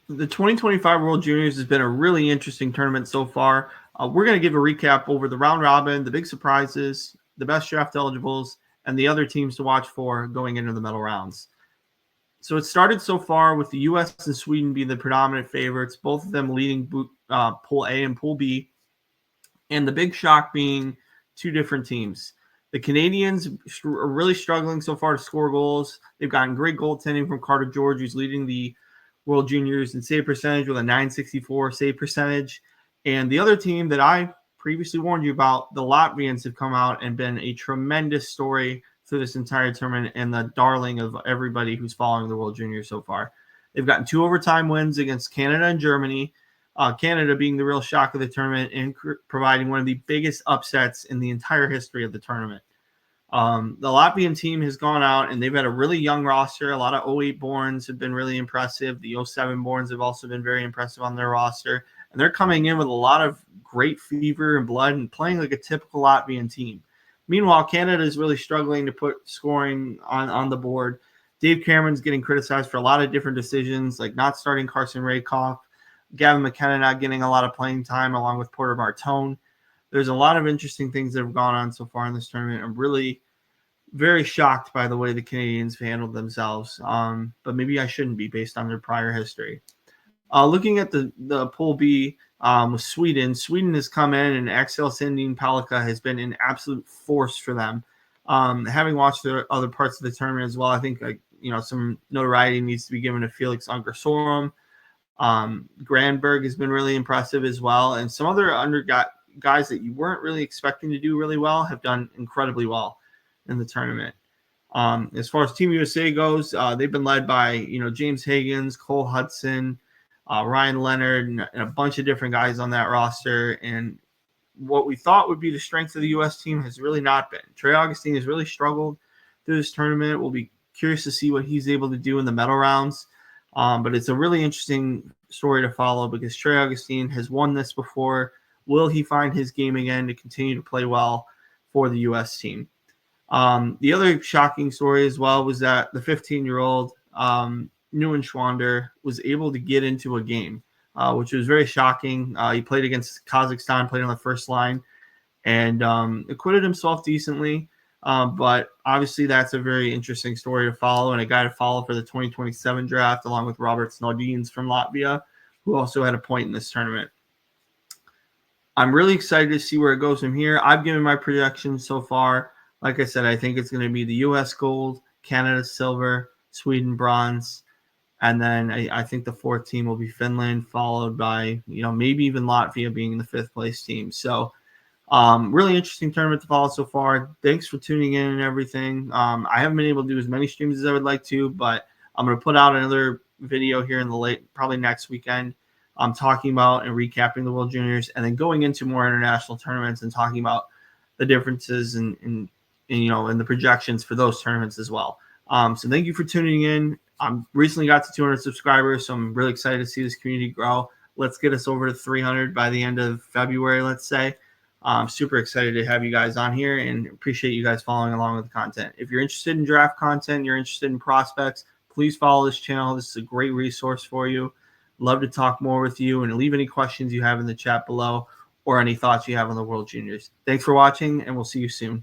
The 2025 World Juniors has been a really interesting tournament so far. We're going to give a recap over the round robin, the big surprises, the best draft eligibles, and the other teams to watch for going into the middle rounds. So it started so far with the U.S. and Sweden being the predominant favorites, both of them leading Pool A and Pool B, and the big shock being two different teams. The Canadians are really struggling so far to score goals. They've gotten great goaltending from Carter George, who's leading the World Juniors in save percentage with a 964 save percentage. And the other team that I previously warned you about, the Latvians, have come out and been a tremendous story through this entire tournament and the darling of everybody who's following the World Juniors so far. They've gotten 2 overtime wins against Canada and Germany. Canada being the real shock of the tournament and providing one of the biggest upsets in the entire history of the tournament. The Latvian team has gone out and they've had a really young roster. A lot of 08 borns have been really impressive. The 07 borns have also been very impressive on their roster. And they're coming in with a lot of great fever and blood and playing like a typical Latvian team. Meanwhile, Canada is really struggling to put scoring on the board. Dave Cameron's getting criticized for a lot of different decisions, like not starting Carson Rakoff, Gavin McKenna not getting a lot of playing time along with Porter Martone. There's a lot of interesting things that have gone on so far in this tournament. I'm really very shocked by the way the Canadians have handled themselves, but maybe I shouldn't be based on their prior history. Looking at the Pool B with Sweden, Sweden has come in and Axel Sandin Palika has been an absolute force for them. Having watched the other parts of the tournament as well, I think some notoriety needs to be given to Felix Angersorum. Granberg has been really impressive as well, and some other guys that you weren't really expecting to do really well have done incredibly well in the tournament. As far as Team USA goes, they've been led by James Higgins, Cole Hudson, Ryan Leonard, and a bunch of different guys on that roster. And what we thought would be the strength of the U.S. team has really not been. Trey Augustine has really struggled through this tournament. We'll be curious to see what he's able to do in the medal rounds. But it's a really interesting story to follow because Trey Augustine has won this before. Will he find his game again to continue to play well for the U.S. team? The other shocking story as well was that the 15-year-old Nguyen Schwander was able to get into a game, which was very shocking. He played against Kazakhstan, played on the first line, and acquitted himself decently. But obviously that's a very interesting story to follow and a guy to follow for the 2027 draft, along with Robert Snodins from Latvia, who also had a point in this tournament. I'm really excited to see where it goes from here. I've given my projections so far. Like I said, I think it's going to be the U.S. gold, Canada silver, Sweden bronze, and then I think the fourth team will be Finland, followed by maybe even Latvia being the fifth place team. So really interesting tournament to follow so far. Thanks for tuning in and everything. I haven't been able to do as many streams as I would like to, but I'm going to put out another video here in the probably next weekend. I'm talking about and recapping the World Juniors and then going into more international tournaments and talking about the differences and the projections for those tournaments as well. So thank you for tuning in. Recently got to 200 subscribers, so I'm really excited to see this community grow. Let's get us over to 300 by the end of February, let's say. I'm super excited to have you guys on here and appreciate you guys following along with the content. If you're interested in draft content, you're interested in prospects, please follow this channel. This is a great resource for you. Love to talk more with you and leave any questions you have in the chat below or any thoughts you have on the World Juniors. Thanks for watching, and we'll see you soon.